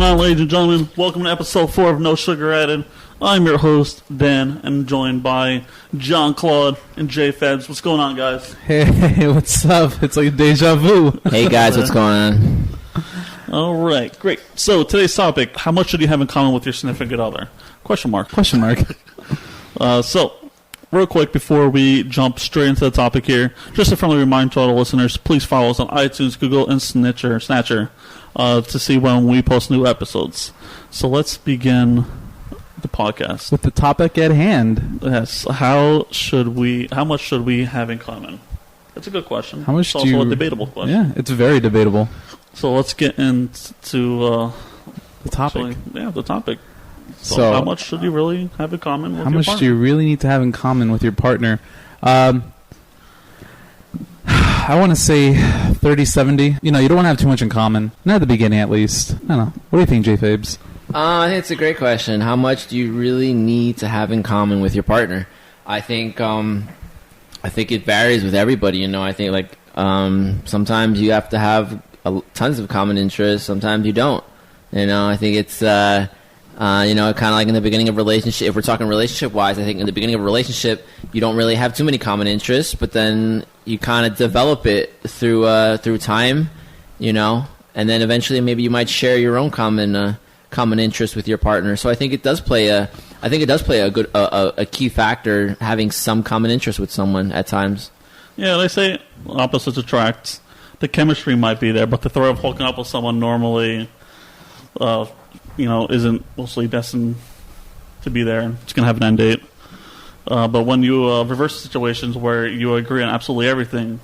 going on, ladies and gentlemen? Welcome to episode 4 of No Sugar Added. I'm your host, Dan, and joined by John Claude and Jay Feds. What's going on, guys? Hey, what's up? It's like deja vu. Hey, guys, what's going on? All right, great. So today's topic: how much should you have in common with your significant other? Question mark. So, real quick before we jump straight into the topic here, just a friendly reminder to all the listeners: please follow us on iTunes, Google, and Snatcher to see when we post new episodes. So let's begin the podcast with the topic at hand. Yes. How much should we have in common? That's a good question. How much? It's also a debatable question. Yeah, it's very debatable. So let's get into the topic. The topic. So how much should you really have in common with your partner? How much do you really need to have in common with your partner? I want to say 30-70. You don't want to have too much in common. Not at the beginning, at least. I don't know. What do you think, J. Fabes? I think it's a great question. How much do you really need to have in common with your partner? I think it varies with everybody. I think sometimes you have to have tons of common interests. Sometimes you don't. I think it's kind of like in the beginning of a relationship. If we're talking relationship-wise, I think in the beginning of a relationship, you don't really have too many common interests, but then you kind of develop it through time, and then eventually maybe you might share your own common interest with your partner. So I think it does play a key factor, having some common interest with someone at times. Yeah, they say opposites attract. The chemistry might be there, but the threat of hooking up with someone normally, isn't mostly destined to be there. It's going to have an end date. But when you reverse situations where you agree on absolutely everything,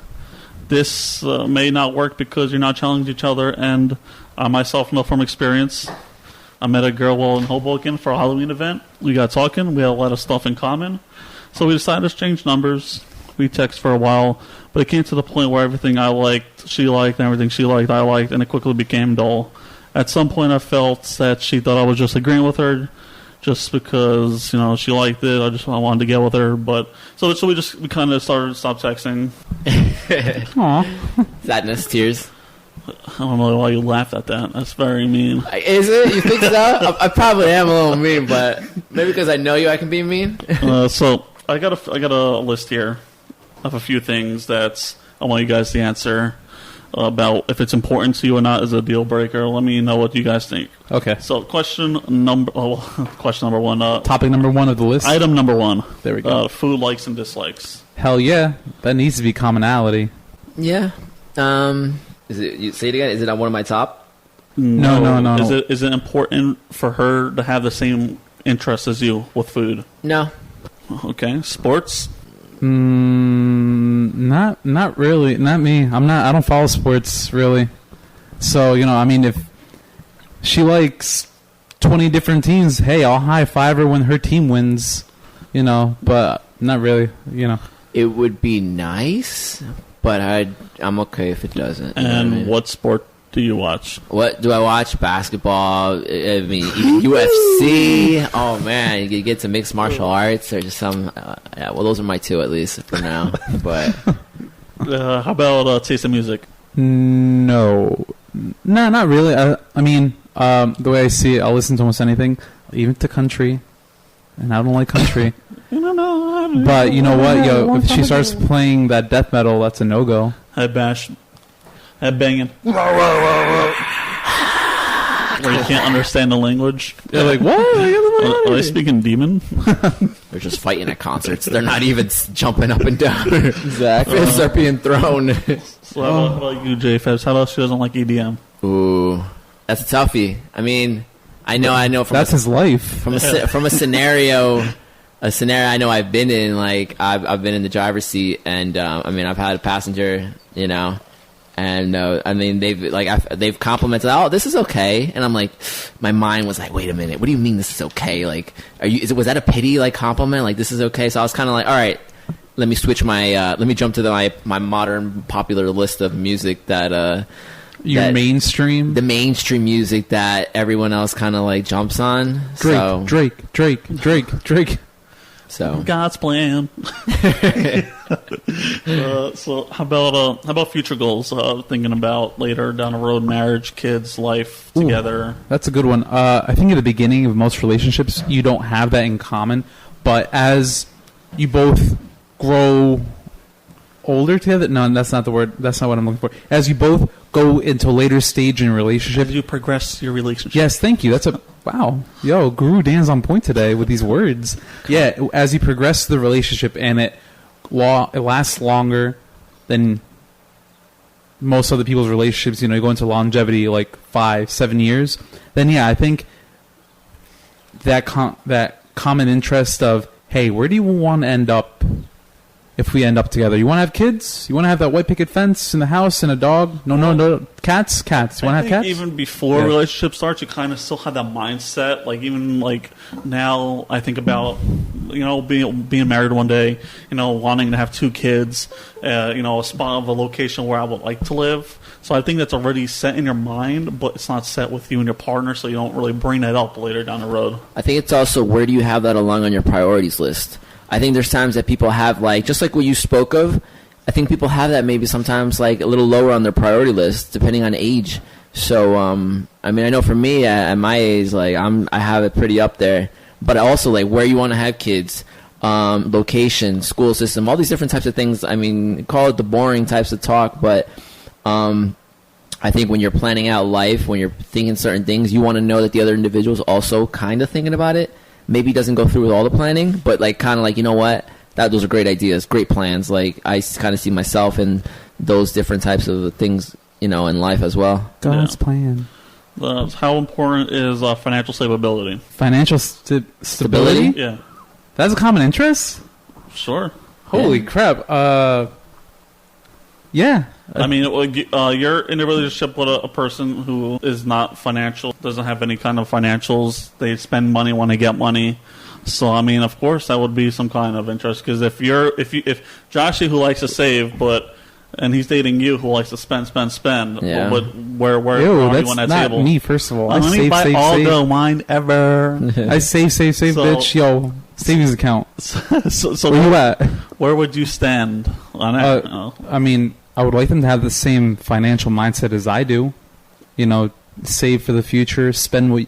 this may not work because you're not challenging each other. And I myself know from experience, I met a girl while in Hoboken for a Halloween event. We got talking. We had a lot of stuff in common. So we decided to exchange numbers. We text for a while. But it came to the point where everything I liked, she liked, and everything she liked, I liked, and it quickly became dull. At some point, I felt that she thought I was just agreeing with her, just because she liked it. I wanted to get with her, but so we kind of stopped texting. Aww, sadness, tears. I don't know why you laughed at that. That's very mean. Is it? You think so? I probably am a little mean, but maybe because I know you, I can be mean. So I got a list here of a few things that I want you guys to answer about if it's important to you or not as a deal breaker. Let me know what you guys think. Okay. So question number one. Topic number one of the list. Item number one. There we go. Food likes and dislikes. Hell yeah, that needs to be commonality. Yeah. Is it? You say it again. Is it on one of my top? No. Is it important for her to have the same interests as you with food? No. Okay. Sports. Not really. Not me. I don't follow sports really. So if she likes 20 different teams, hey, I'll high five her when her team wins. But not really. It would be nice, but I'm okay if it doesn't. And what sport do you watch? What do I watch? Basketball. I mean, UFC. Oh man, you get to mixed martial arts or just some. Those are my two at least for now. But how about taste of music? No, not really. The way I see it, I'll listen to almost anything, even to country, and I don't like country. But you know what, if she starts playing that death metal, that's a no-go. Headbanging. Where you can't understand the language. You're like, what? Are they speaking demon? They're just fighting at concerts. They're not even jumping up and down. Exactly. Fists are being thrown. So how about you, J. Fabs? How about she doesn't like EDM? Ooh, that's a toughie. I know. That's his life. From a scenario I know I've been in. Like I've been in the driver's seat, and I've had a passenger. And they've complimented. Oh, this is okay. And I'm like, my mind was like, wait a minute, what do you mean this is okay? Like, was that a pity compliment? Like, this is okay. So I was kind of like, all right, let me switch let me jump to my modern popular list of music that mainstream, the mainstream music that everyone else kind of jumps on. Drake. So God's plan. So how about future goals? Thinking about later down the road, marriage, kids, life together. That's a good one. I think at the beginning of most relationships, you don't have that in common. But as you both grow older together, no, that's not the word. That's not what I'm looking for. As you both go into a later stage in a relationship, as you progress your relationship. Yes, thank you. That's a wow. Yo, Guru Dan's on point today with these words. Yeah, as you progress the relationship and it lasts longer than most other people's relationships, you go into longevity like 5-7 years, then I think that common interest of, hey, where do you want to end up if we end up together? You want to have kids? You want to have that white picket fence in the house and a dog? No. Cats? You want to have cats? Even before a relationship starts, you kind of still have that mindset. Like, even like now, I think about, being married one day, wanting to have 2 kids, a spot of a location where I would like to live. So I think that's already set in your mind, but it's not set with you and your partner, so you don't really bring that up later down the road. I think it's also, where do you have that along on your priorities list? I think there's times that people have, like, just like what you spoke of, I think people have that maybe sometimes, like, a little lower on their priority list, depending on age. So, I know for me, at my age, like, I have it pretty up there. But also, like, where you want to have kids, location, school system, all these different types of things. I mean, call it the boring types of talk, but I think when you're planning out life, when you're thinking certain things, you want to know that the other individual's also kind of thinking about it. Maybe doesn't go through with all the planning, but like kind of like, you know what, those are great ideas, great plans. Like, I kind of see myself in those different types of things, in life as well. God's plan. How important is financial stability? Financial stability? Yeah. That's a common interest? Sure. Holy crap. Yeah. I mean, you're in a relationship with a person who is not financial, doesn't have any kind of financials. They spend money when they get money. So, I mean, of course, that would be some kind of interest. Because if Joshy, who likes to save, and he's dating you, who likes to spend, yeah. where are you on that table? That's not me, first of all. Let me buy all the wine ever. I save, bitch. Yo, savings account. So where you at? Where would you stand on it? I mean, I would like them to have the same financial mindset as I do. Save for the future, spend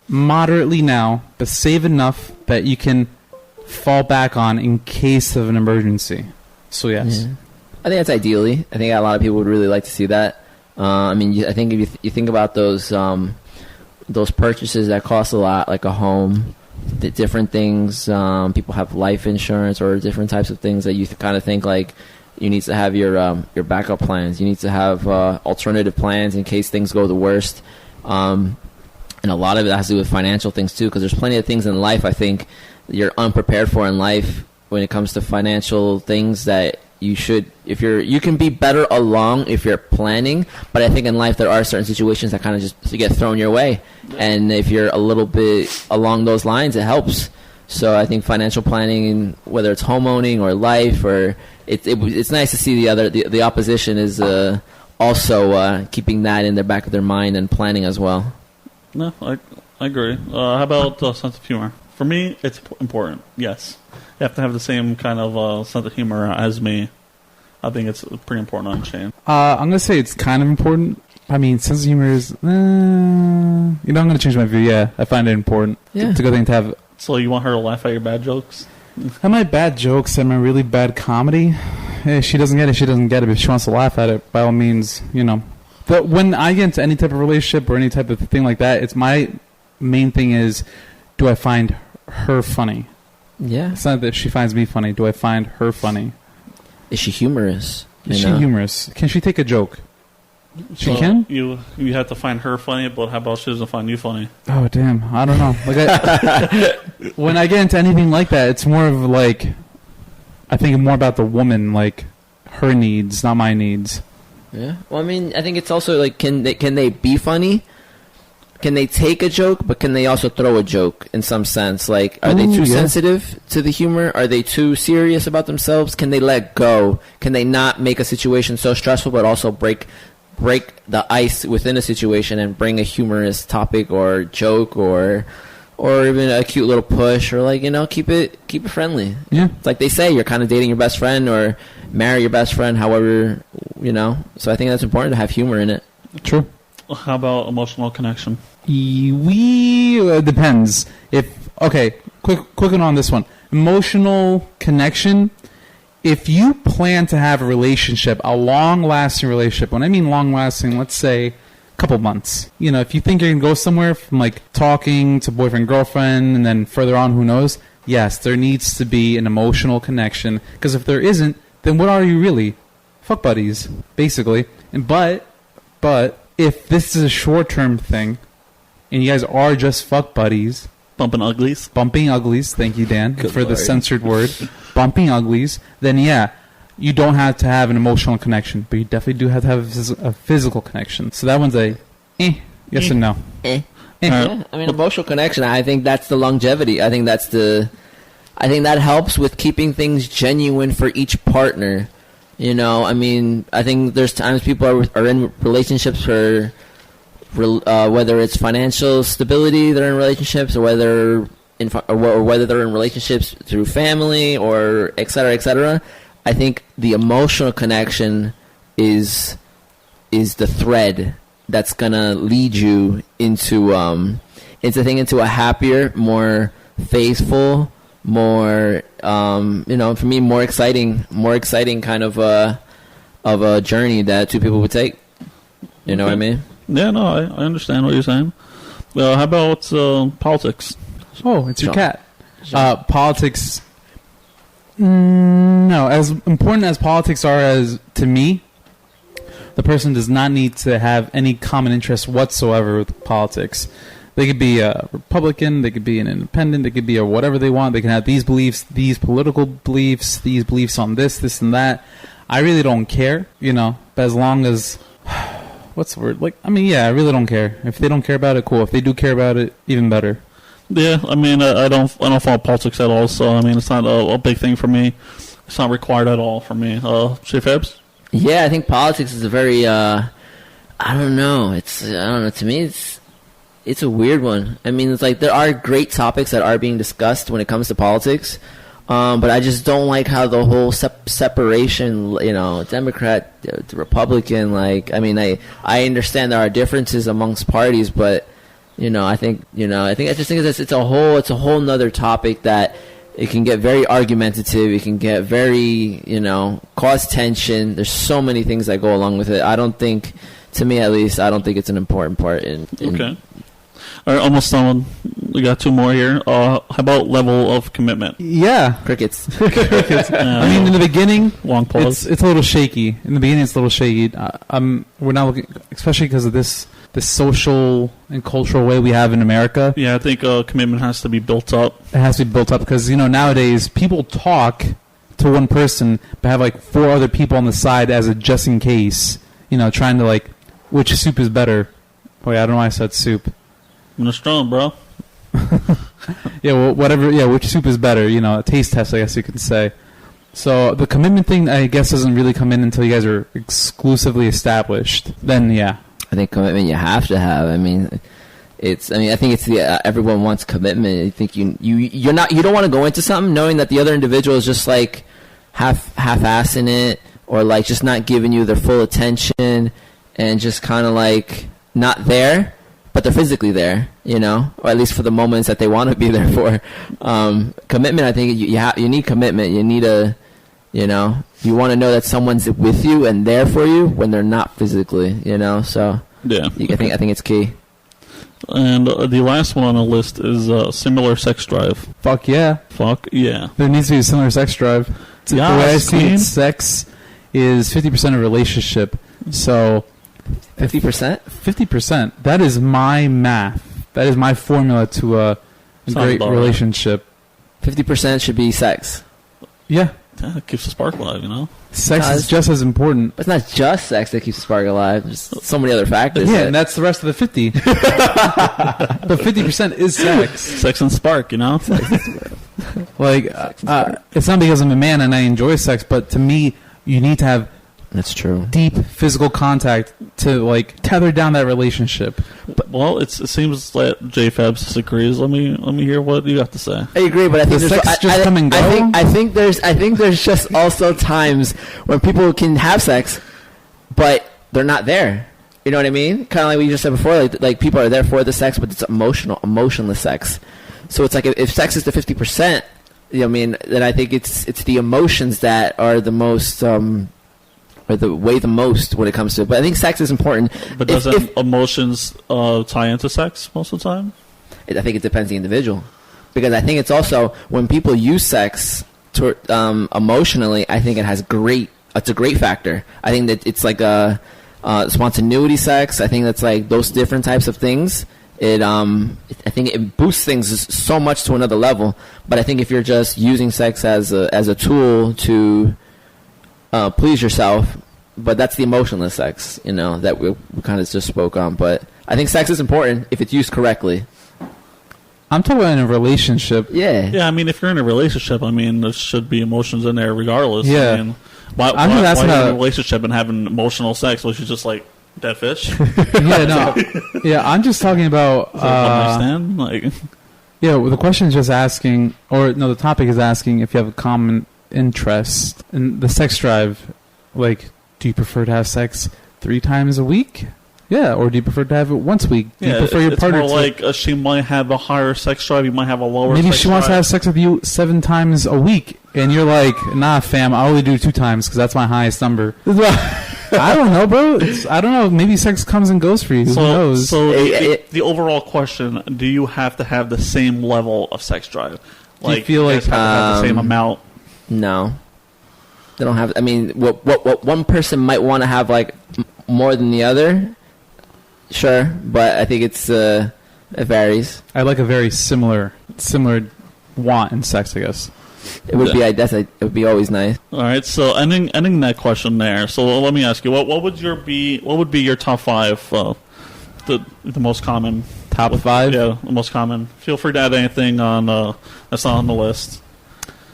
moderately now, but save enough that you can fall back on in case of an emergency. So yes. Yeah. I think that's ideally. I think a lot of people would really like to see that. I think if you think about those purchases that cost a lot, like a home, the different things, people have life insurance or different types of things that you kind of think like, you need to have your backup plans. You need to have alternative plans in case things go the worst. And a lot of it has to do with financial things too, because there's plenty of things in life I think you're unprepared for in life when it comes to financial things that you can be better along if you're planning. But I think in life there are certain situations that kind of just get thrown your way, and if you're a little bit along those lines, it helps. So I think financial planning, whether it's homeowning or life, or it's nice to see the opposition is also keeping that in the back of their mind and planning as well. No, I agree. How about sense of humor? For me, it's important. Yes, you have to have the same kind of sense of humor as me. I think it's pretty important on Shane. I'm gonna say it's kind of important. I mean, sense of humor is. I'm gonna change my view. Yeah, I find it important. Yeah. It's a good thing to have. So you want her to laugh at your bad jokes? At my bad jokes, at my really bad comedy. Hey, she doesn't get it. She doesn't get it. If she wants to laugh at it, by all means, But when I get into any type of relationship or any type of thing like that, it's my main thing is, do I find her funny? Yeah. It's not that she finds me funny. Do I find her funny? Is she humorous? Is she humorous? Can she take a joke? She so can? You have to find her funny, but how about she doesn't find you funny? Oh, damn. I don't know. When I get into anything like that, it's more of like, I think more about the woman, like her needs, not my needs. Yeah. Well, I mean, I think it's also like, can they be funny? Can they take a joke, but can they also throw a joke in some sense? Like, are they too sensitive to the humor? Are they too serious about themselves? Can they let go? Can they not make a situation so stressful, but also break the ice within a situation and bring a humorous topic or joke or or even a cute little push, or like, keep it friendly. Yeah. It's like they say, you're kind of dating your best friend or marry your best friend, however, So I think that's important to have humor in it. True. How about emotional connection? Depends. Quick one on this one. Emotional connection. If you plan to have a relationship, a long-lasting relationship, when I mean long-lasting, let's say a couple months. If you think you're going to go somewhere from like talking to boyfriend, girlfriend, and then further on, who knows? Yes, there needs to be an emotional connection. Because if there isn't, then what are you really? Fuck buddies, basically. But if this is a short-term thing, and you guys are just fuck buddies... Bumping uglies. Thank you, Dan, Good for Lord. the censored word. Bumping uglies. Then, yeah, you don't have to have an emotional connection, but you definitely do have to have a physical connection. So that one's a yes and no. Yeah, I mean, emotional connection, I think that's the longevity. I think that helps with keeping things genuine for each partner. I mean, I think there's times people are in relationships for... whether it's financial stability they're in relationships, or whether they're in relationships through family, or et cetera, I think the emotional connection is the thread that's gonna lead you into a happier, more faithful, more for me more exciting kind of a journey that two people would take. You know what I mean? Yeah, no, I understand what you're saying. How about politics? Oh, it's your cat. Politics. No, as important as politics are as to me, the person does not need to have any common interest whatsoever with politics. They could be a Republican, they could be an independent, they could be a whatever they want. They can have these beliefs, these political beliefs, these beliefs on this and that. I really don't care, but as long as... What's the word? I really don't care. If they don't care about it, cool. If they do care about it, even better. Yeah, I mean, I don't follow politics at all, so, I mean, it's not a big thing for me. It's not required at all for me. Chief Ebbs? Yeah, I think politics is a very, I don't know. To me, it's a weird one. I mean, it's like there are great topics that are being discussed when it comes to politics, but I just don't like how the whole separation, Democrat, Republican, I understand there are differences amongst parties, but, I think it's a whole nother topic that it can get very argumentative. It can get very, cause tension. There's so many things that go along with it. To me at least, I don't think it's an important part in Okay. All right, almost done. We got two more here. How about level of commitment? Yeah. Crickets. I mean, in the beginning, long pause. It's a little shaky. In the beginning, it's a little shaky. We're not looking, especially because of this social and cultural way we have in America. Yeah, I think commitment has to be built up. It has to be built up because, nowadays, people talk to one person, but have, 4 other people on the side as a just in case, trying to, which soup is better. Wait, I don't know why I said soup. Minestrone, bro. Yeah, well, whatever. Yeah, which soup is better? A taste test, I guess you could say. So the commitment thing, I guess, doesn't really come in until you guys are exclusively established. Then, yeah. I think commitment you have to have. I think it's everyone wants commitment. I think you don't want to go into something knowing that the other individual is just half-assing it, or just not giving you their full attention, and just kind of not there. But they're physically there, or at least for the moments that they want to be there for. Commitment, I think you need commitment. You need you want to know that someone's with you and there for you when they're not physically, So yeah, I think it's key. And the last one on the list is similar sex drive. Fuck yeah. There needs to be a similar sex drive. The way I see it, sex is 50% of relationship. So 50%? 50%. That is my math. That is my formula to a great relationship. 50% should be sex. Yeah. It keeps the spark alive, Sex is just as important. But it's not just sex that keeps the spark alive. There's so many other factors. Yeah, and that's the rest of the 50. The 50% is sex. Sex and spark, it's not because I'm a man and I enjoy sex, but to me, you need to have that's true. Deep physical contact to like tether down that relationship. Well, it seems that JFabs disagrees. Let me hear what you have to say. I agree, but I think the there's sex just come and go. I think there's just also times when people can have sex, but they're not there. You know what I mean? Kind of like we just said before, like people are there for the sex, but it's emotionless sex. So it's like if sex is the 50%, you know what I mean, then I think it's the emotions that are the most or the weigh the most when it comes to it. But I think sex is important. But doesn't emotions tie into sex most of the time? I think it depends on the individual, because I think it's also when people use sex to emotionally. I think it's a great factor. I think that it's like a spontaneity sex. I think that's like those different types of things. I think it boosts things so much to another level. But I think if you're just using sex as a tool to please yourself, but that's the emotionless sex, you know, that we kind of just spoke on. But I think sex is important if it's used correctly. I'm talking about in a relationship. Yeah. Yeah, I mean, if you're in a relationship, I mean, there should be emotions in there regardless. Yeah. I mean, why are you in a relationship and having emotional sex, which is just like dead fish? Yeah, no. Yeah, I'm just talking about... understand? Like, yeah, well, the question is just asking, or no, the topic is asking if you have a common interest in the sex drive. Like, do you prefer to have sex 3 times a week? Yeah, or do you prefer to have it once a week? Do you prefer your partner more to... like she might have a higher sex drive, you might have a lower Maybe sex she wants to have sex with you 7 times a week, and you're like, nah, fam, I only do 2 times because that's my highest number. I don't know, bro. I don't know. Maybe sex comes and goes for you. Who knows? So the overall question, do you have to have the same level of sex drive? Do you feel like... have to have the same amount? No. They don't have... I mean, what one person might want to have, like, more than the other... Sure, but I think it varies. I like a very similar want in sex, I guess. It would be it would be always nice. All right, so ending that question there. So let me ask you, what would be your top 5 the most common top 5? Yeah, the most common. Feel free to add anything on that's not on the list.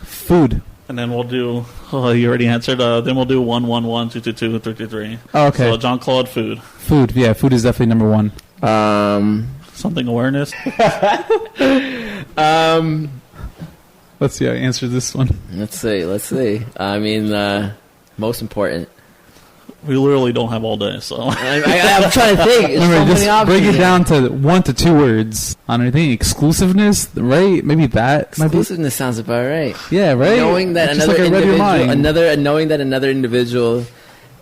Food. And then we'll do. Oh, you already answered. Then we'll do 1, 1, 1, 2, 2, 2, 3, 3, 3. Oh, okay. So Jean-Claude, food. Food, yeah, food is definitely number 1. Something awareness. Let's see how I answer this one. Let's see. I mean, most important. We literally don't have all day, so I'm trying to think. Remember, just break it down to 1 to 2 words on anything. Exclusiveness, right? Maybe that. Exclusiveness sounds about right. Yeah, right. Knowing that knowing that another individual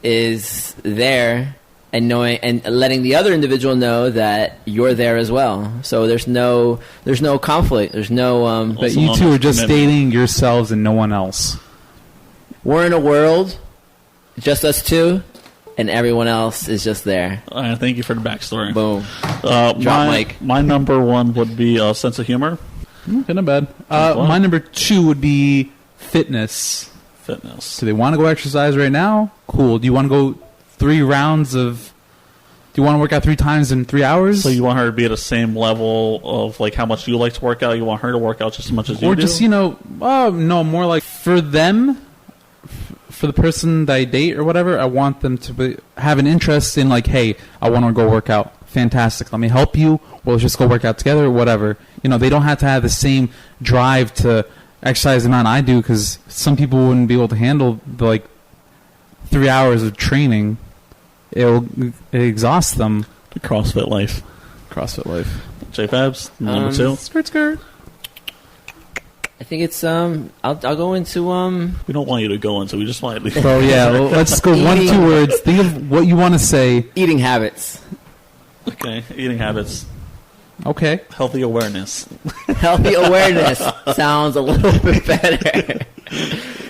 is there, and letting the other individual know that you're there as well. So there's no conflict. There's no. But you two are just dating yourselves and no one else. We're in a world, just us two, and everyone else is just there. Thank you for the backstory. Boom. Drop mic. My number 1 would be sense of humor. Okay, not bad. My number 2 would be fitness. Do they want to go exercise right now? Cool. Do you want to go 3 rounds of... Do you want to work out 3 times in 3 hours? So you want her to be at the same level of like how much you like to work out? You want her to work out just as much as you do? Or just, no, more like for them... For the person that I date or whatever, I want them to have an interest in like, hey, I want to go work out. Fantastic. Let me help you. We'll just go work out together or whatever. They don't have to have the same drive to exercise the amount I do, because some people wouldn't be able to handle the 3 hours of training. It exhausts them. The CrossFit life. JFabs, number 2. Skirt. I think it's I'll go into We don't want you to go into. We just want you to. So yeah, let's go 1 to 2 words. Think of what you want to say. Eating habits. Okay, eating habits. Okay. Healthy awareness. Healthy awareness sounds a little bit better.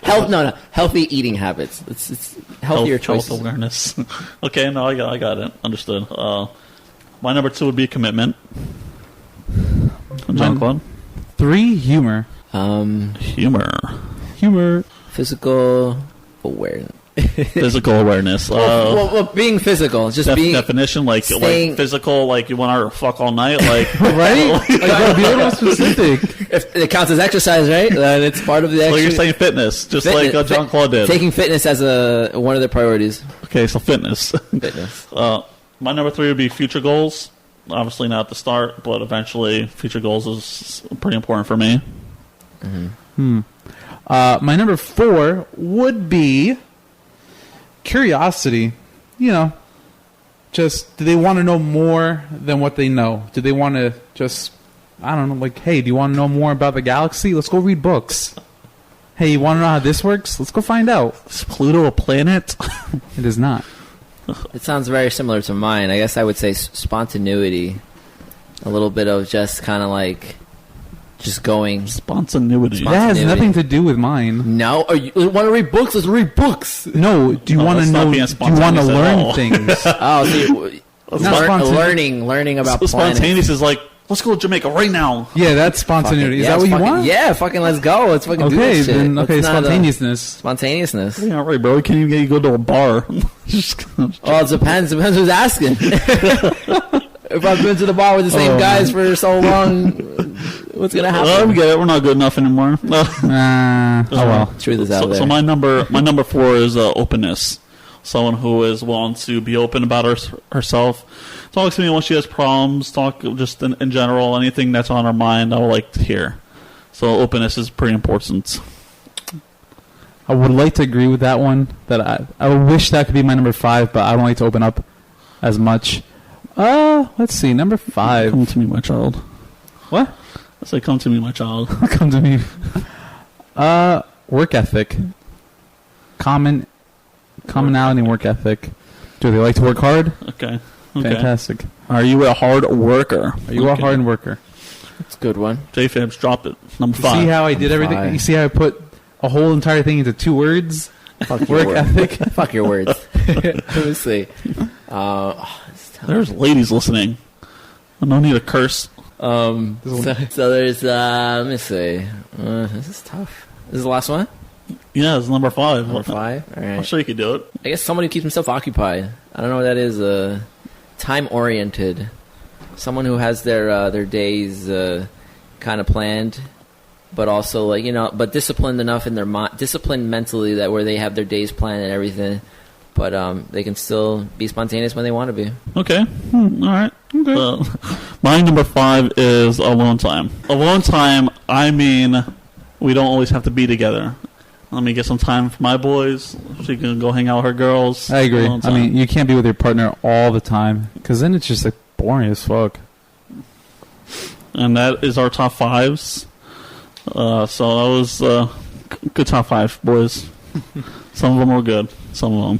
Healthy eating habits. It's healthier choices. Health awareness. Okay, no, I got it. Understood. My number 2 would be commitment. Jean-Claude. 3, humor. Humor. Physical awareness. Physical awareness. Well, being physical, just being definition, like physical, like you want her to fuck all night, like right? Be a little specific. If it counts as exercise, right? Then it's part of the. So you're saying fitness, just like Jean-Claude did. Taking fitness as one of the priorities. Okay, so fitness. Fitness. My number 3 would be future goals. Obviously not at the start, but eventually future goals is pretty important for me. My number 4 would be curiosity. You know, just do they want to know more than what they know? Do they want to just, I don't know, like, hey, do you want to know more about the galaxy? Let's go read books. Hey, you want to know how this works? Let's go find out. Is Pluto a planet? It is not. It sounds very similar to mine. I guess I would say spontaneity. A little bit of just kind of like just going. Spontaneity. That has nothing to do with mine. No, you want to read books? Let's read books. No, do you want to know? Do you want to learn things? Oh, so learning about planets. Spontaneous is like, let's go to Jamaica right now. Yeah, that's spontaneity. Is that what you want? Yeah, fucking let's go. Let's fucking do this shit. Okay, spontaneousness. Spontaneousness. Yeah, right, bro. We can't even get you to go to a bar. Well, it depends. Depends who's asking. If I've been to the bar with the same guys for so long, what's gonna happen? Well, we get it. We're not good enough anymore. Oh well. Truth is out there. So my number 4 is openness. Someone who is willing to be open about herself. Talk to me when she has problems. Talk just in general. Anything that's on her mind, I would like to hear. So openness is pretty important. I would like to agree with that one. That I wish that could be my number 5, but I don't like to open up as much. Let's see. Number 5. Come to me, my child. What? I say, come to me, my child. Come to me. Work ethic. Commonality in work ethic. Do they like to work hard? Okay. Fantastic. Are you a hard worker? Are you a hard worker? That's a good one. J-Fabs, drop it. Number 5. See how I did everything? 5. You see how I put a whole entire thing into 2 words? Fuck work ethic. Fuck your words. Let me see. There's ladies listening. No need to curse. So there's let me see. This is tough. This is the last one? Yeah, it's number 5. Number 5? All right. I'm sure you could do it. I guess somebody who keeps himself occupied. I don't know what that is. Time-oriented. Someone who has their days kind of planned, but also but disciplined enough in their mind, disciplined mentally that where they have their days planned and everything, but they can still be spontaneous when they want to be. Okay. All right. Okay. My number 5 is alone time. Alone time, I mean, we don't always have to be together. Let me get some time for my boys. She can go hang out with her girls. I agree. I mean, you can't be with your partner all the time because then it's just like boring as fuck. And that is our top 5s. So that was good top 5, boys. Some of them were good. Some of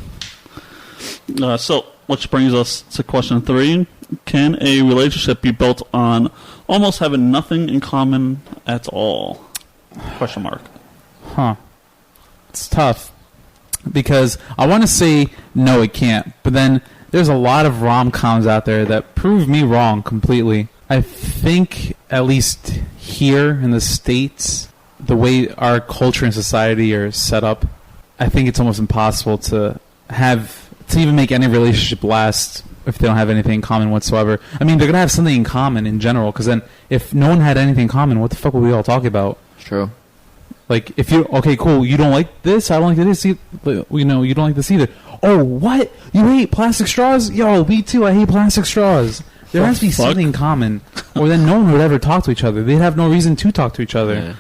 them. So, which brings us to question 3. Can a relationship be built on almost having nothing in common at all? Question mark. Huh. It's tough because I want to say no, it can't. But then there's a lot of rom-coms out there that prove me wrong completely. I think at least here in the States, the way our culture and society are set up, I think it's almost impossible to even make any relationship last if they don't have anything in common whatsoever. I mean, they're going to have something in common in general, because then if no one had anything in common, what the fuck would we all talk about? True. Like, if you, okay, cool, you don't like this, I don't like this, you don't like this either. Oh, what? You hate plastic straws? Yo, me too, I hate plastic straws. There has to be something in common, or then no one would ever talk to each other. They'd have no reason to talk to each other. Yeah.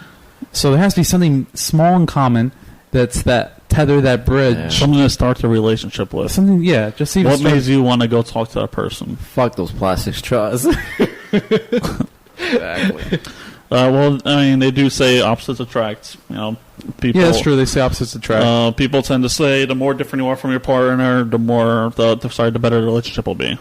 So there has to be something small in common that's that tether, that bridge. Yeah. Something to start the relationship with. Something, yeah. Just even what made you want to go talk to that person? Fuck those plastic straws. Exactly. Well, I mean, they do say opposites attract. People. Yeah, that's true. They say opposites attract. People tend to say the more different you are from your partner, the better the relationship will be.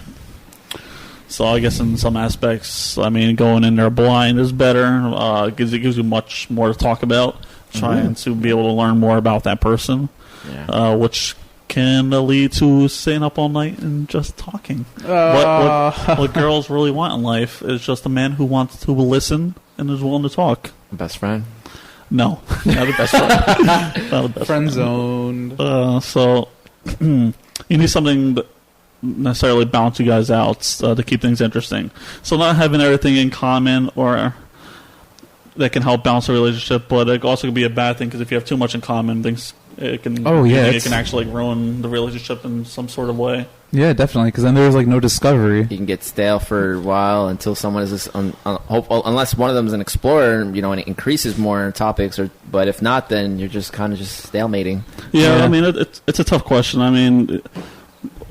So I guess in some aspects, I mean, going in there blind is better. It gives you much more to talk about. Trying to be able to learn more about that person, which can lead to staying up all night and just talking. What girls really want in life is just a man who wants to listen and is willing to talk. Best friend? No, not the best friend. Not the best friend zoned. So you need something that necessarily balance you guys out to keep things interesting. So not having everything in common or that can help balance a relationship, but it also can be a bad thing because if you have too much in common, things it can. It can actually ruin the relationship in some sort of way. Yeah, definitely, because then there's like no discovery. You can get stale for a while until someone is unless one of them is an explorer, and it increases more topics. But if not, then you're just kind of just stalemating. Yeah, I mean, it's a tough question. I mean,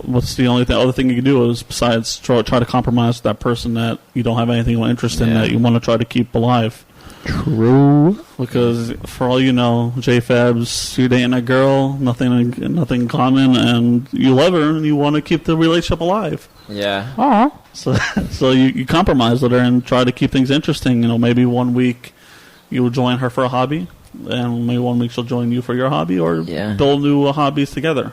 what's the other thing you can do is besides try to compromise that person that you don't have anything of interest in that you want to try to keep alive. True. Because for all you know, JFabs, you're dating a girl, nothing in common, and you love her, and you want to keep the relationship alive. Yeah. Aww. So you compromise with her and try to keep things interesting. Maybe 1 week you'll join her for a hobby, and maybe 1 week she'll join you for your hobby, or build new hobbies together.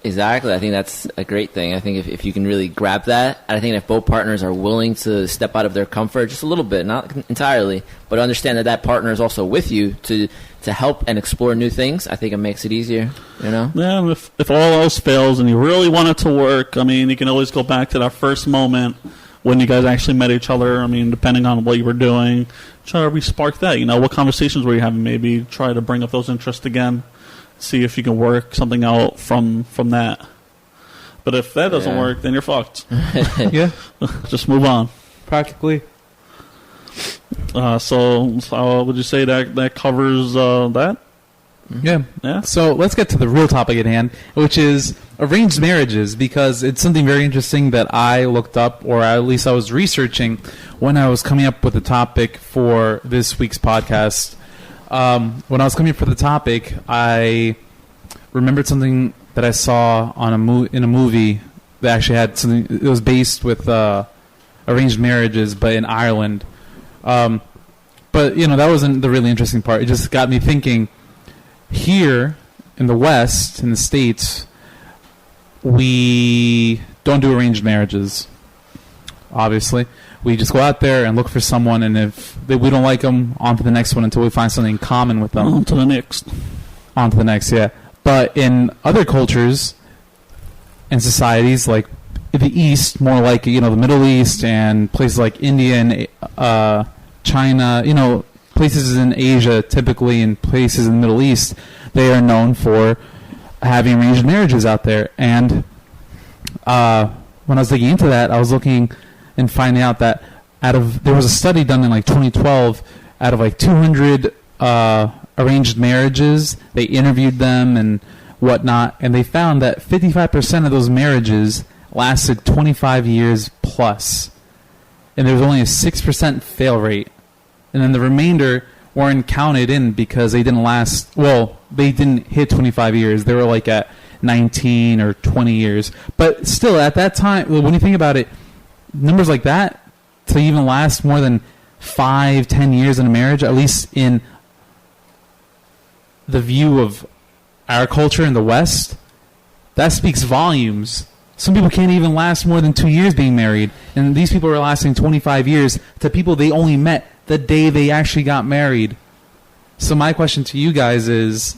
Exactly. I think that's a great thing. I think if you can really grab that, and I think if both partners are willing to step out of their comfort just a little bit, not entirely, but understand that partner is also with you to help and explore new things, I think it makes it easier, Yeah, and if all else fails and you really want it to work, I mean, you can always go back to that first moment when you guys actually met each other. I mean, depending on what you were doing, try to re-spark that. What conversations were you having? Maybe try to bring up those interests again. See if you can work something out from that. But if that doesn't work, then you're fucked. Yeah. Just move on. Practically. So would you say that covers that? Yeah. Yeah. So let's get to the real topic at hand, which is arranged marriages, because it's something very interesting that I looked up, or at least I was researching when I was coming up with the topic for this week's podcast. When I was coming up for the topic, I remembered something that I saw on in a movie that actually had something. It was based with arranged marriages, but in Ireland. But that wasn't the really interesting part. It just got me thinking. Here in the West, in the States, we don't do arranged marriages. Obviously. We just go out there and look for someone, and if we don't like them, on to the next one until we find something in common with them. On to the next. On to the next, yeah. But in other cultures and societies, like the East, more like the Middle East and places like India and China, places in Asia, typically, and places in the Middle East, they are known for having arranged marriages out there. And when I was looking into that, I was looking and finding out that there was a study done in 2012, out of 200 arranged marriages, they interviewed them and whatnot, and they found that 55% of those marriages lasted 25 years plus, and there was only a 6% fail rate, and then the remainder weren't counted in because they didn't last. Well, they didn't hit 25 years. They were at 19 or 20 years, but still, at that time, when you think about it, numbers like that to even last more than 5-10 years in a marriage, at least in the view of our culture in the West, that speaks volumes. Some people can't even last more than 2 years being married, and these people are lasting 25 years to people they only met the day they actually got married. So my question to you guys is,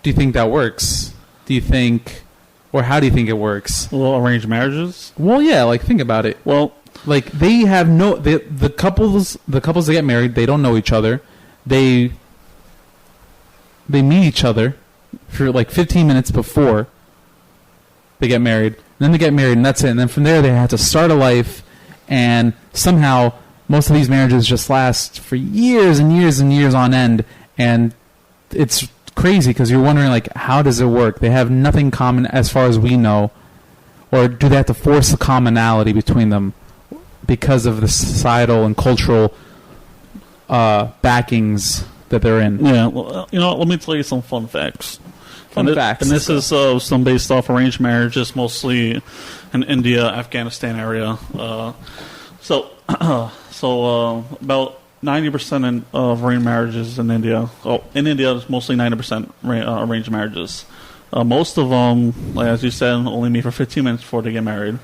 do you think that works? Do you think... Or how do you think it works? Well, arranged marriages? Well, yeah, think about it. Well, they have the couples that get married, they don't know each other. They meet each other for 15 minutes before they get married. And then they get married, and that's it. And then from there, they have to start a life, and somehow most of these marriages just last for years and years and years on end, and it's crazy because you're wondering how does it work? They have nothing common as far as we know, or do they have to force a commonality between them because of the societal and cultural backings that they're in? Yeah, well, let me tell you some fun facts. Facts. And this is some based off arranged marriages, mostly in India, Afghanistan area. So about 90% of arranged marriages in India. Oh, in India, it's mostly 90% arranged marriages. Most of them, as you said, only meet for 15 minutes before they get married.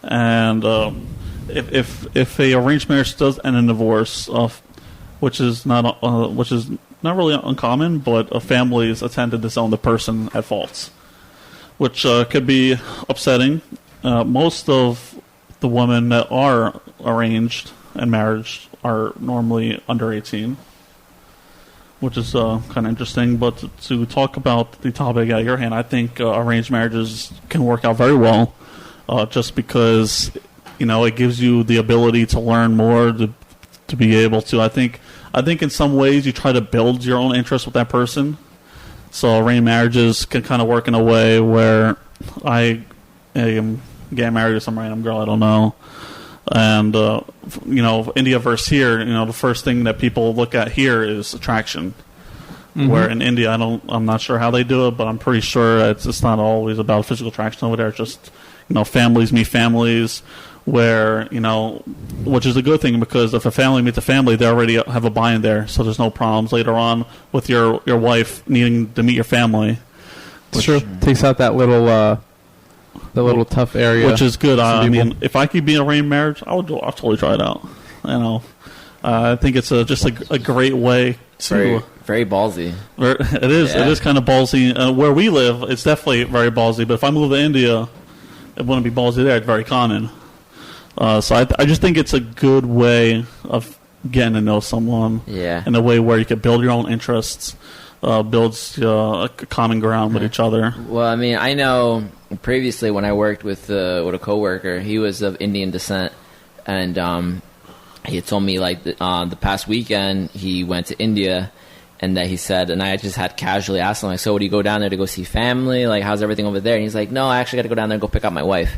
And if a arranged marriage does end in divorce, which is not really uncommon, but families tend to disown the person at fault, which could be upsetting. Most of the women that are arranged and marriage are normally under 18. which is kind of interesting. But to talk about the topic at your hand, I think arranged marriages can work out very well, just because it gives you the ability to learn more, to be able to. I think in some ways you try to build your own interest with that person. So arranged marriages can kind of work in a way where I am getting married to some random girl I don't know. And, India versus here, the first thing that people look at here is attraction. Mm-hmm. Where in India, I'm not sure how they do it, but I'm pretty sure it's not always about physical attraction over there. It's just, families meet families where, which is a good thing, because if a family meets a family, they already have a buy-in there. So there's no problems later on with your wife needing to meet your family. Sure. Takes out that little tough area, which is good. I mean, if I could be in an arranged marriage, I'll totally try it out. I think it's just a great way to very ballsy. It is. Yeah. It is kind of ballsy. Where we live, it's definitely very ballsy. But if I move to India, it wouldn't be ballsy there. It's very common. So I just think it's a good way of getting to know someone. Yeah. In a way where you can build your own interests, builds a common ground with each other. Well, I mean, I know previously when I worked with a coworker, he was of Indian descent, and he had told me the past weekend he went to India, and that he said, and I just had casually asked him, so would you go down there to go see family? Like, how's everything over there? And he's like, no, I actually got to go down there and go pick up my wife.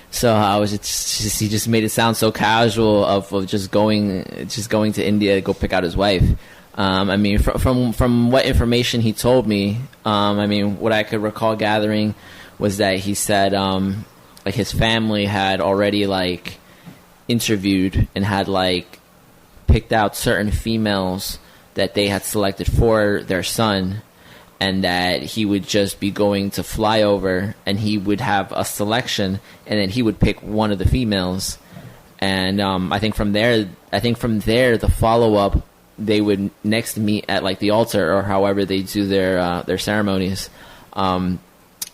So I was he just made it sound so casual of just going to India to go pick out his wife. I mean, from what information he told me, I mean, what I could recall gathering was that he said his family had already interviewed and had picked out certain females that they had selected for their son, and that he would just be going to fly over and he would have a selection, and then he would pick one of the females, and I think from there the follow-up, they would next meet at the altar, or however they do their ceremonies. So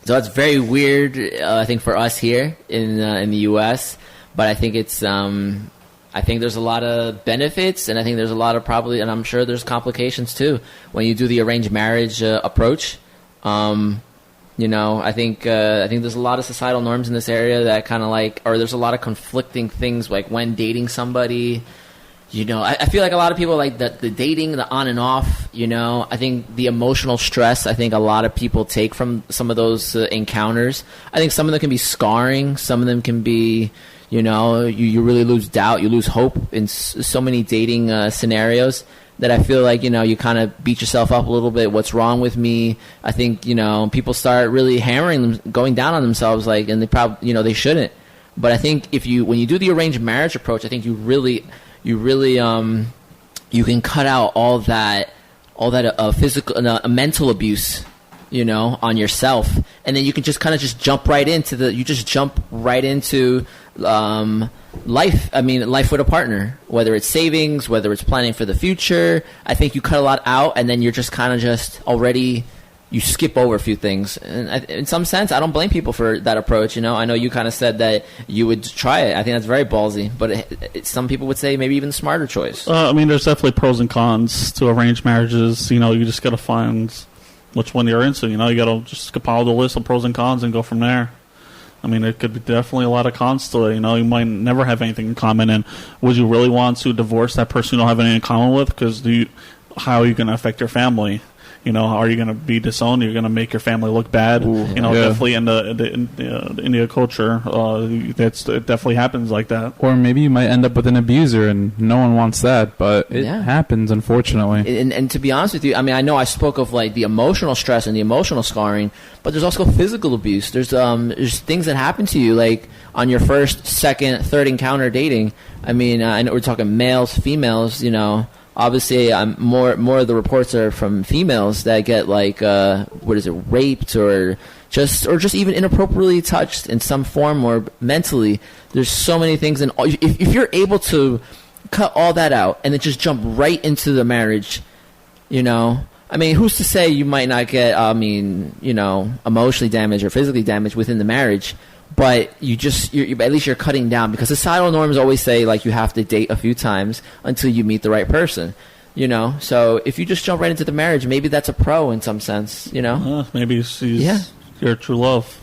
that's very weird, I think, for us here in the U.S., but I think it's I think there's a lot of benefits, and I think there's a lot of probably, and I'm sure there's complications too when you do the arranged marriage approach. I think there's a lot of societal norms in this area that kind of or there's a lot of conflicting things when dating somebody. I feel like a lot of people the dating, the on and off. I think the emotional stress, I think a lot of people take from some of those encounters. I think some of them can be scarring. Some of them can be, you really lose doubt. You lose hope in so many dating scenarios that I feel like, you kind of beat yourself up a little bit. What's wrong with me? I think, people start really hammering them, going down on themselves, and they probably, they shouldn't. But I think when you do the arranged marriage approach, I think you really you can cut out all that physical, mental abuse, on yourself, and then you can just kind of jump right into life. I mean, life with a partner, whether it's savings, whether it's planning for the future. I think you cut a lot out, and then you're just kind of already. You skip over a few things, and in some sense, I don't blame people for that approach. I know you kind of said that you would try it. I think that's very ballsy, but some people would say maybe even a smarter choice. I mean, there's definitely pros and cons to arranged marriages. You just got to find which one you're into. You got to just compile the list of pros and cons and go from there. I mean, there could be definitely a lot of cons to it. You might never have anything in common, and would you really want to divorce that person you don't have anything in common with? Because how are you going to affect your family? Are you going to be disowned? You're going to make your family look bad. Ooh, definitely in the India culture, it definitely happens like that. Or maybe you might end up with an abuser, and no one wants that, but it happens, unfortunately. And to be honest with you, I mean, I know I spoke of the emotional stress and the emotional scarring, but there's also physical abuse. There's things that happen to you, on your first, second, third encounter dating. I mean, I know we're talking males, females, Obviously, more of the reports are from females that get raped or just even inappropriately touched in some form or mentally. There's so many things, and if you're able to cut all that out and then just jump right into the marriage, I mean, who's to say you might not get emotionally damaged or physically damaged within the marriage? But at least you're cutting down, because societal norms always say you have to date a few times until you meet the right person. You know, so if you just jump right into the marriage, maybe that's a pro in some sense. You know, maybe she's your true love.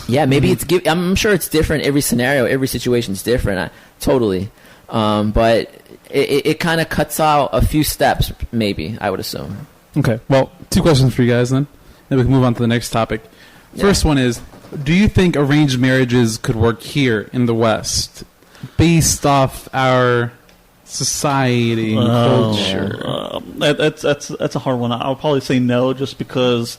Yeah, maybe I'm sure it's different. Every scenario, every situation is different. Totally, but it kind of cuts out a few steps. Maybe I would assume. Okay, well, 2 questions for you guys then we can move on to the next topic. First one is, do you think arranged marriages could work here in the West based off our society and culture? That's a hard one. I'll probably say no, just because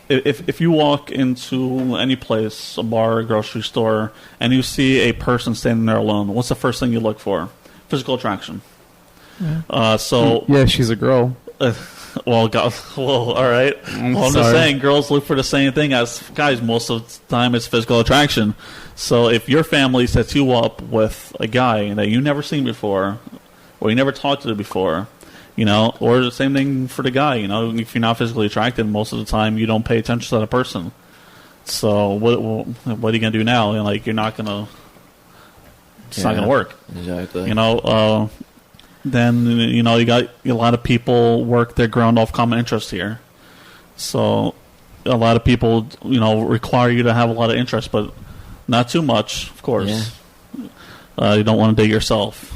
if you walk into any place, a bar, a grocery store, and you see a person standing there alone, what's the first thing you look for? Physical attraction. Yeah. Yeah, she's a girl. All right. I'm just saying, girls look for the same thing as guys. Most of the time, it's physical attraction. So if your family sets you up with a guy that you never seen before, or you never talked to before, you know, or the same thing for the guy, you know, if you're not physically attracted, most of the time you don't pay attention to that person. So what are you gonna do now? And like, you're not gonna. It's not gonna work. Exactly. You know. Then, you know, you got a lot of people work their ground off common interest here. So a lot of people, you know, require you to have a lot of interest, but not too much, of course. Yeah. You don't want to date yourself.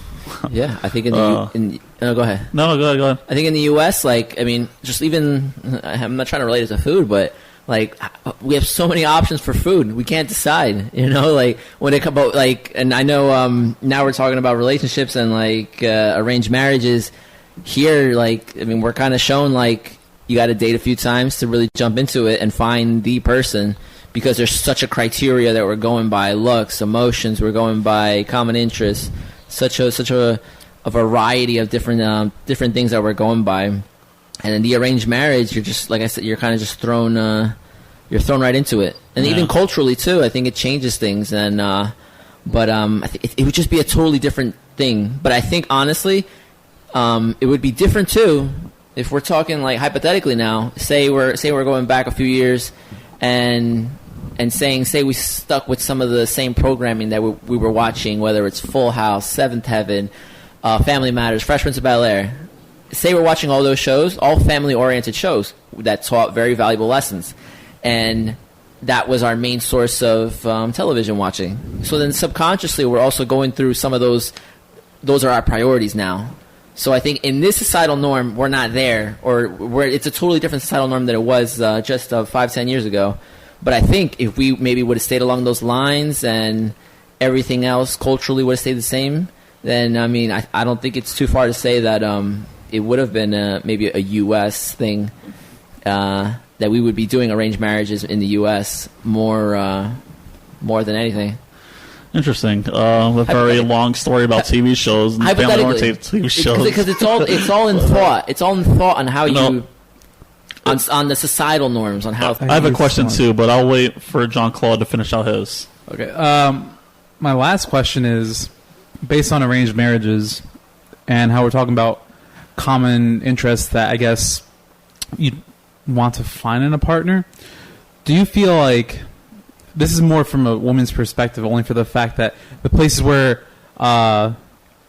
Yeah, I think go ahead. No, go ahead. I think in the U.S., like, I mean, just even, I'm not trying to relate it to food, but like, we have so many options for food. We can't decide, you know, like when it comes about like, and I know now we're talking about relationships and like arranged marriages here. Like, I mean, we're kind of shown like you got to date a few times to really jump into it and find the person, because there's such a criteria that we're going by: looks, emotions. We're going by common interests. Such a variety of different things that we're going by. And in the arranged marriage, you're just, like I said, you're kind of just thrown right into it. And even culturally too, I think it changes things. And I think it would just be a totally different thing. But I think honestly, it would be different too if we're talking like hypothetically now. Say we're going back a few years, and say we stuck with some of the same programming that we were watching, whether it's Full House, Seventh Heaven, Family Matters, Fresh Prince of Bel-Air. Say we're watching all those shows, all family-oriented shows that taught very valuable lessons. And that was our main source of television watching. So then subconsciously, we're also going through some of those. Those are our priorities now. So I think in this societal norm, we're not there. Or it's a totally different societal norm than it was just 5-10 years ago. But I think if we maybe would have stayed along those lines and everything else culturally would have stayed the same, then, I mean, I don't think it's too far to say that it would have been maybe a U.S. thing, that we would be doing arranged marriages in the U.S. more than anything. Interesting. A very long story about TV shows and family-oriented TV shows. Because it's all in thought. It's all in thought on how you... On the societal norms, on how... I have a question too, but I'll wait for Jean-Claude to finish out his. Okay. My last question is, based on arranged marriages and how we're talking about common interests that I guess you want to find in a partner, do you feel like... This is more from a woman's perspective, only for the fact that the places where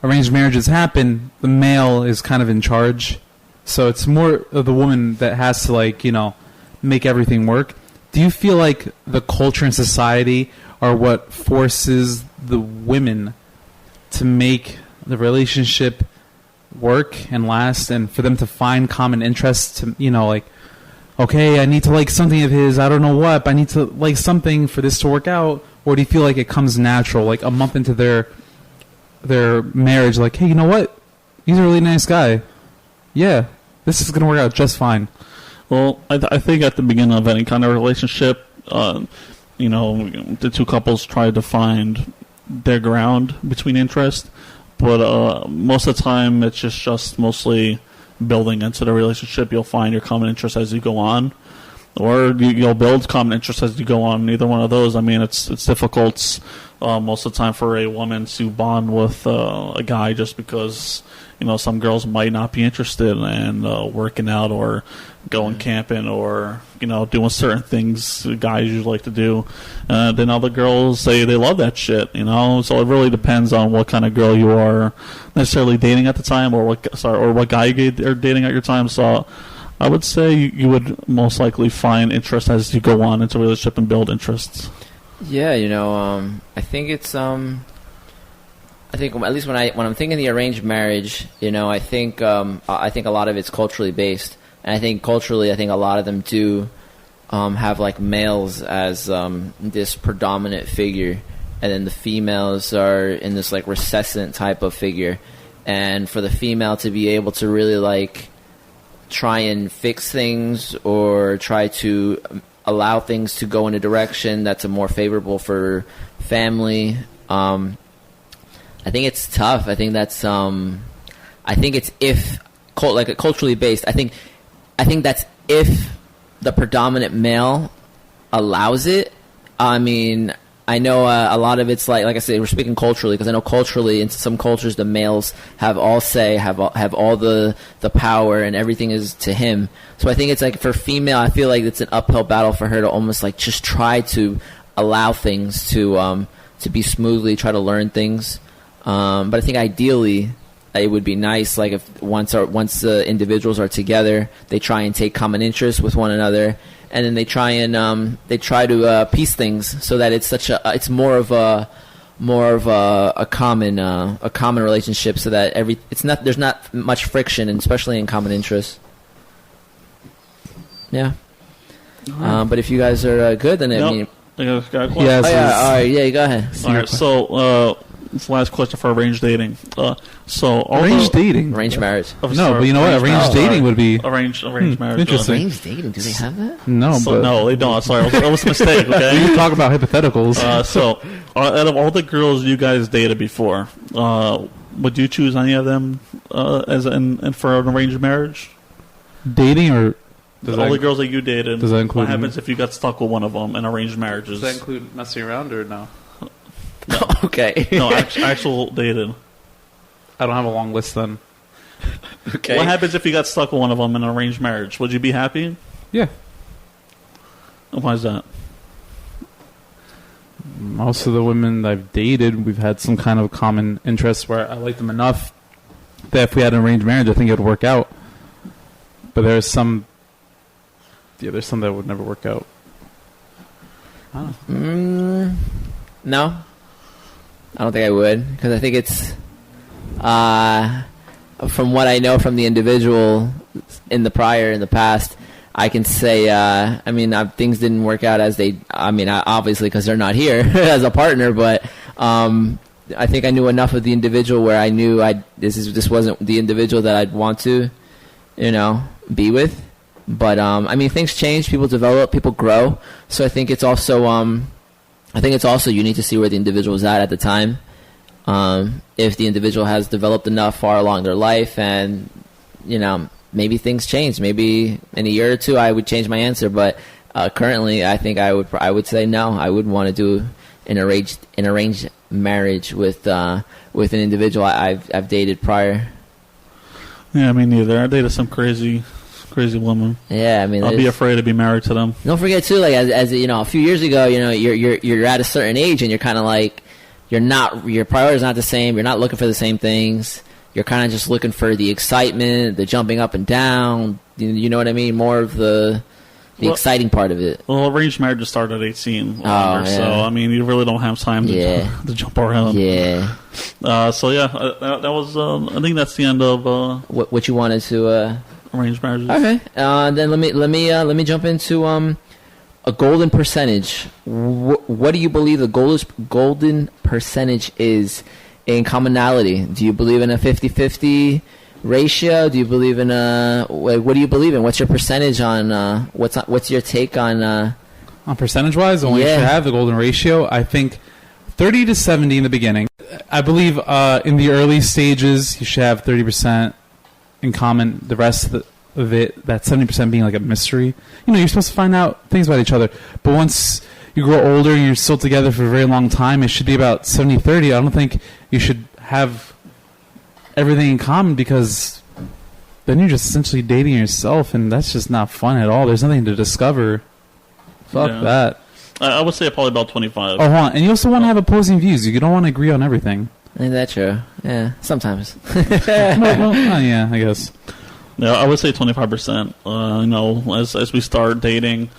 arranged marriages happen, the male is kind of in charge. So it's more of the woman that has to, like, you know, make everything work. Do you feel like the culture and society are what forces the women to make the relationship work and last, and for them to find common interests to, you know, like, okay, I need to like something of his, I don't know what, but I need to like something for this to work out? Or do you feel like it comes natural, like a month into their marriage, like, hey, you know what? He's a really nice guy. Yeah, this is going to work out just fine. Well, I think at the beginning of any kind of relationship, you know, the two couples try to find their ground between interest. But most of the time, it's just mostly building into the relationship. You'll find your common interest as you go on. or you'll build common interests as you go on. Neither one of those. I mean, it's difficult most of the time for a woman to bond with a guy just because some girls might not be interested in working out or going camping or doing certain things guys usually like to do. Then other girls say they love that shit. So it really depends on what kind of girl you are necessarily dating at the time, or what guy you are dating at your time. So I would say you would most likely find interest as you go on into a relationship and build interests. Yeah, I think it's I think at least when I'm thinking the arranged marriage, I think a lot of it's culturally based, and I think culturally, a lot of them do have like males as this predominant figure, and then the females are in this like recessant type of figure, and for the female to be able to really like try and fix things or try to allow things to go in a direction that's a more favorable for family. I think it's tough. I think that's I think it's culturally based. I think that's if the predominant male allows it. I mean, I know a lot of it's like I said, we're speaking culturally, because I know culturally in some cultures the males have all say, have all the power, and everything is to him. So I think it's like for female, I feel like it's an uphill battle for her to almost like just try to allow things to be smoothly, try to learn things. But I think ideally it would be nice, like if once the individuals are together, they try and take common interests with one another, and then they try to piece things so that it's more of a common relationship, so that there's not much friction, and especially in common interests. Yeah. But if you guys are good, then Yes. all right, yeah, go ahead. All right, so it's the last question for arranged dating. Dating? Arranged marriage. No, but you know what? Arranged dating would be... Arranged marriage. Interesting. Arranged dating, do they have that? No, no, they don't. Sorry, that was a mistake, okay? We can talk about hypotheticals. Out of all the girls you guys dated before, would you choose any of them for an arranged marriage? Dating, or... All the girls that you dated, does that include what happens if you got stuck with one of them in arranged marriages? Does that include messing around, or no? No. Okay. No, actual dated. I don't have a long list then. Okay. What happens if you got stuck with one of them in an arranged marriage? Would you be happy? Yeah. Why is that? Most of the women that I've dated, we've had some kind of common interest where I like them enough that if we had an arranged marriage, I think it would work out. But there's some that would never work out. I don't know. No, I don't think I would, because I think it's from what I know from the individual in the past, I can say things didn't work out as they. Obviously because they're not here as a partner, but I think I knew enough of the individual where I knew this wasn't the individual that I'd want to, be with. But things change, people develop, people grow. So I think it's also you need to see where the individual is at the time. If the individual has developed enough far along their life, and maybe things change. Maybe in a year or two I would change my answer. But currently, I think I would say no. I wouldn't want to do an arranged marriage with an individual I've dated prior. Yeah, me neither. I dated some crazy woman. Yeah, I'll be afraid to be married to them. Don't forget too, like as a few years ago, you're at a certain age, and you're kind of like your priorities not the same. You're not looking for the same things. You're kind of just looking for the excitement, the jumping up and down. You know what I mean? More of the exciting part of it. Well, arranged marriages start at 18. Yeah. So you really don't have time to jump around. Yeah. That was. I think that's the end of what you wanted to. Arranged marriages. Okay. Then let me jump into a golden percentage. What do you believe the golden percentage is in commonality? Do you believe in a 50-50 ratio? Do you believe in what do you believe in? What's your percentage on what's your take on percentage wise? The one you should have the golden ratio. I think 30 to 70 in the beginning. I believe in the early stages you should have 30% in common. The rest of it, that 70% being like a mystery. You're supposed to find out things about each other. But once you grow older and you're still together for a very long time, it should be about 70-30. I don't think you should have everything in common, because then you're just essentially dating yourself, and that's just not fun at all. There's nothing to discover. Fuck that. I would say probably about 25. Oh, hold on. And you also want to have opposing views. You don't want to agree on everything. Ain't that true? Yeah, sometimes. Yeah, I guess. Yeah, I would say 25%. As we start dating,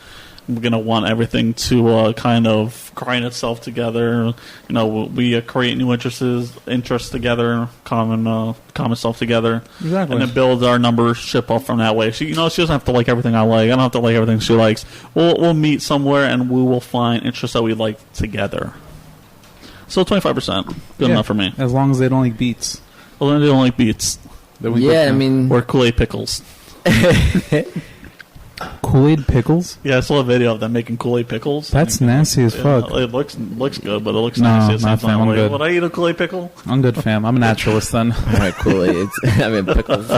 we're gonna want everything to kind of grind itself together. We create new interests together, common stuff together, exactly, and it builds our numbership up from that way. She doesn't have to like everything I like. I don't have to like everything she likes. We'll meet somewhere and we will find interests that we like together. So 25%, good enough for me. As long as they don't like beets. Well, then they don't like beets. Or Kool-Aid pickles. Kool-Aid pickles? Yeah, I saw a video of them making Kool-Aid pickles. That's nasty as fuck. It looks good, but it looks nasty at the same time. I'm good. Would I eat a Kool-Aid pickle? I'm good, fam. I'm a naturalist then. Alright, Kool-Aid. Pickles.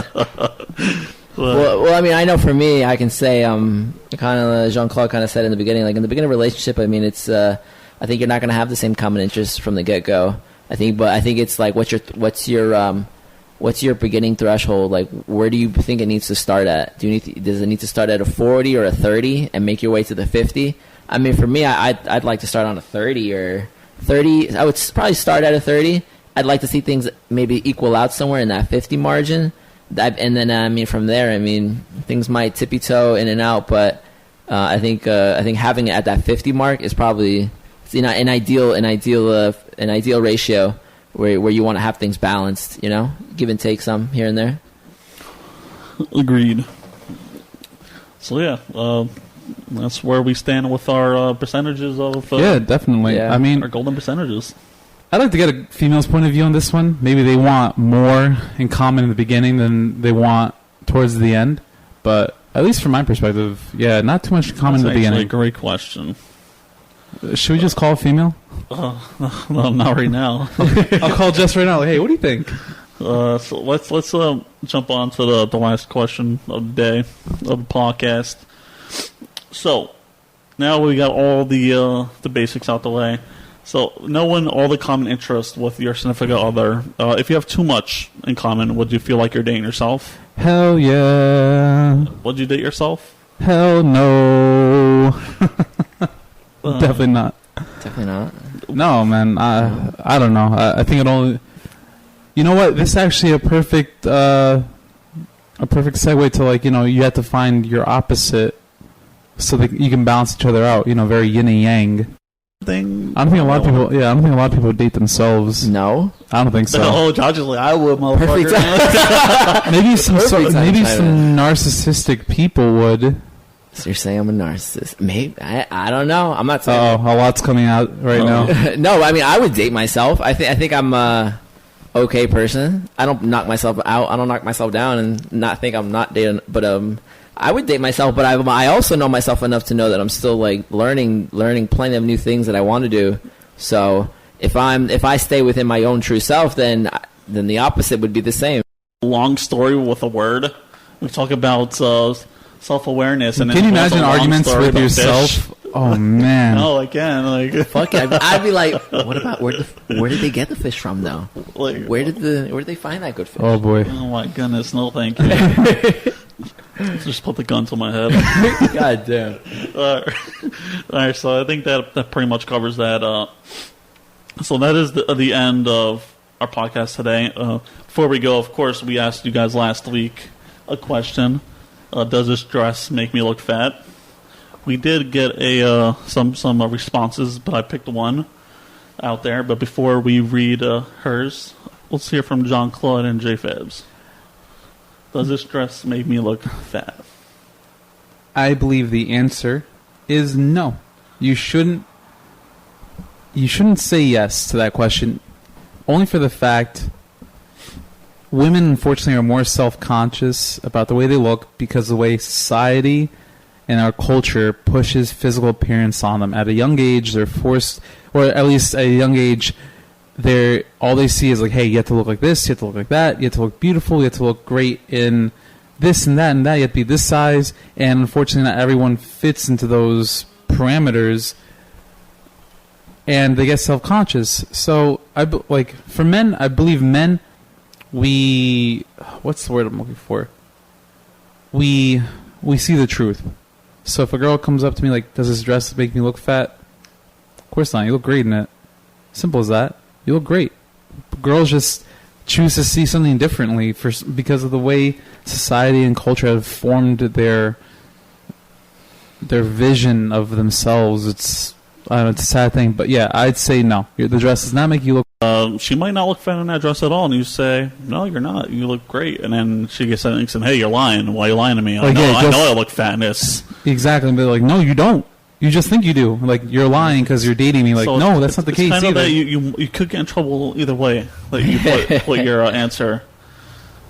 Well, I know for me, I can say, kind of Jean-Claude kind of said in the beginning, like in the beginning of a relationship, it's, I think you're not going to have the same common interests from the get-go. I think it's like, what's your beginning threshold? Like, where do you think it needs to start at? Does it need to start at a 40 or a 30 and make your way to the 50? For me, I'd like to start on a 30 or 30. I would probably start at a 30. I'd like to see things maybe equal out somewhere in that 50 margin. And then, from there, things might tippy-toe in and out. But I think having it at that 50 mark is probably an ideal ratio. Where you want to have things balanced, give and take some here and there. Agreed. So yeah, that's where we stand with our percentages of. Yeah, definitely. Yeah. Our golden percentages. I'd like to get a female's point of view on this one. Maybe they want more in common in the beginning than they want towards the end. But at least from my perspective, yeah, not too much in common in the beginning. That's a great question. Should we just call a female? No, not right now. I'll call Jess right now. Hey, what do you think? So let's jump on to the last question of the day of the podcast. So now we got all the basics out the way. So knowing all the common interests with your significant other, if you have too much in common, would you feel like you're dating yourself? Hell yeah. Would you date yourself? Hell no. Definitely not. Definitely not. No, man. I don't know. I think it only. You know what? This is actually a perfect segue to you have to find your opposite so that you can balance each other out. Very yin and yang. I don't think a lot of people. Yeah, I don't think a lot of people date themselves. No, I don't think so. Oh, Josh is like, I would, motherfucker. maybe some narcissistic people would. So you're saying I'm a narcissist? Maybe. I don't know. I'm not saying. Oh, a lot's coming out right now. No, I would date myself. I think I'm a okay person. I don't knock myself out. I don't knock myself down and not think I'm not dating. But I would date myself. But I also know myself enough to know that I'm still learning plenty of new things that I want to do. So if I stay within my own true self, then the opposite would be the same. Long story with a word. We talk about self-awareness. And can you imagine arguments with yourself? Fish. Oh man! No, I can't. Fuck it. I'd be like, what about where did they get the fish from though? Where did they find that good fish? Oh boy! Oh my goodness! No, thank you. Just put the gun to my head. God damn! All right. So I think that pretty much covers that. So that is the end of our podcast today. Before we go, of course, we asked you guys last week a question. Does this dress make me look fat? We did get some responses, but I picked one out there. But before we read hers, let's hear from John Claude and J Fabs. Does this dress make me look fat? I believe the answer is no. You shouldn't say yes to that question, only for the fact women, unfortunately, are more self-conscious about the way they look because of the way society and our culture pushes physical appearance on them. At a young age, they're forced, or at least at a young age, all they see is like, hey, you have to look like this, you have to look like that, you have to look beautiful, you have to look great in this and that and that. You have to be this size, and unfortunately, not everyone fits into those parameters, and they get self-conscious. So, for men, I believe men, what's the word I'm looking for? We see the truth. So if a girl comes up to me like, does this dress make me look fat? Of course not. You look great in it. Simple as that. You look great. Girls just choose to see something differently because of the way society and culture have formed their vision of themselves. It's a sad thing, but yeah, I'd say no. The dress does not make you look. She might not look fat in that dress at all, and you say, "No, you're not. You look great." And then she gets something and says, "Hey, you're lying. Why are you lying to me? I know I look fat in this." Exactly, but like, no, you don't. You just think you do. Like, you're lying because you're dating me. Like, so no, that's not the case either. That you could get in trouble either way. Like, you put your answer.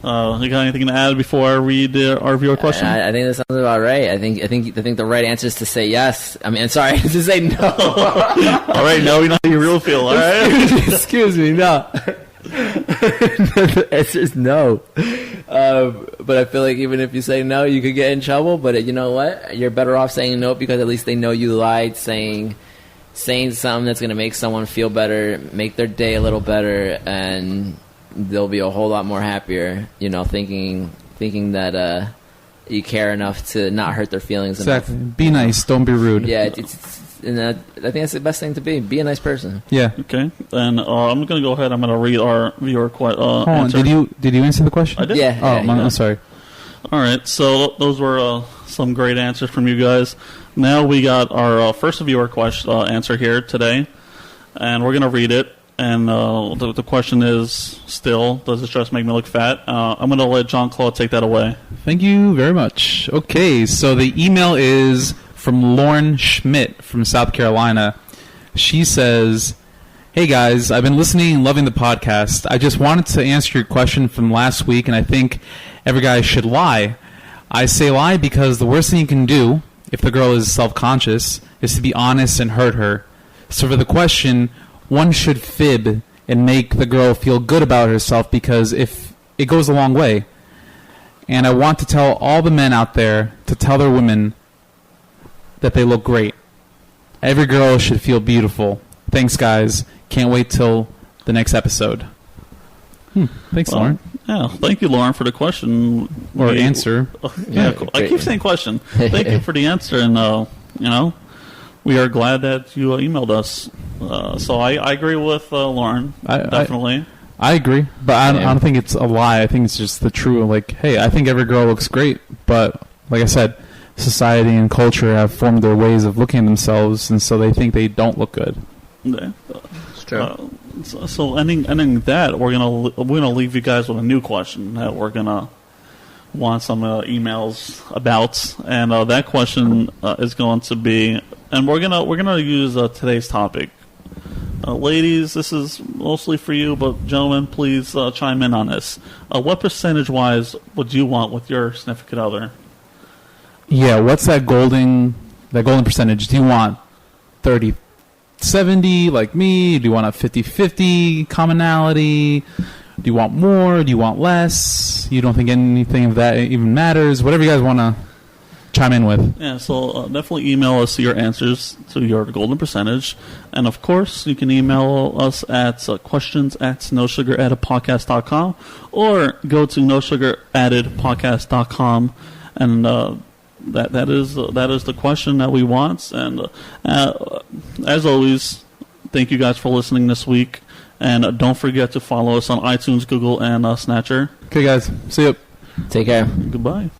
You got anything to add before I read our viewer question? I think that sounds about right. I think the right answer is to say yes. I mean, sorry, to say no. All right, no, you know how you really feel. All right, excuse me, no. The answer is no. But I feel like even if you say no, you could get in trouble. But you know what? You're better off saying no because at least they know you lied. Saying something that's going to make someone feel better, make their day a little better, and they'll be a whole lot more happier, thinking that you care enough to not hurt their feelings. Exactly. Enough. Be nice. Don't be rude. Yeah, and I think that's the best thing to be. Be a nice person. Yeah. Okay. And I'm going to go ahead. I'm going to read our viewer question. Hold on. Did you answer the question? I did. Yeah. I'm sorry. All right. So those were some great answers from you guys. Now we got our first viewer question answer here today, and we're going to read it. And the question is still, does this dress make me look fat? I'm going to let Jean-Claude take that away. Thank you very much. Okay, so the email is from Lauren Schmidt from South Carolina. She says, "Hey guys, I've been listening and loving the podcast. I just wanted to answer your question from last week, and I think every guy should lie. I say lie because the worst thing you can do, if the girl is self-conscious, is to be honest and hurt her. So for the question, one should fib and make the girl feel good about herself because if it goes a long way. And I want to tell all the men out there to tell their women that they look great. Every girl should feel beautiful. Thanks, guys. Can't wait till the next episode." Thanks, Lauren. Yeah, thank you, Lauren, for the question. Or answer. Yeah, cool. I keep saying question. Thank you for the answer, and, we are glad that you emailed us. So I agree with Lauren, definitely. I agree, but I don't think it's a lie. I think it's just the true, like, hey, I think every girl looks great, but like I said, society and culture have formed their ways of looking at themselves, and so they think they don't look good. Yeah. It's true. So ending that, we're gonna leave you guys with a new question that we're gonna want some emails about, and that question is going to be, and we're gonna use today's topic. Ladies, this is mostly for you, but gentlemen, please chime in on this. What percentage-wise would you want with your significant other? Yeah, what's that golden percentage? Do you want 30-70 like me? Do you want a 50-50 commonality? Do you want more? Do you want less? You don't think anything of that even matters? Whatever you guys want to chime in with. Yeah, so definitely email us your answers to your golden percentage. And, of course, you can email us at questions@nosugar.podcast.com or go to nosugar.podcast.com, and that is the question that we want. And as always, thank you guys for listening this week. And don't forget to follow us on iTunes, Google, and Snatcher. Okay, guys. See you. Take care. Goodbye.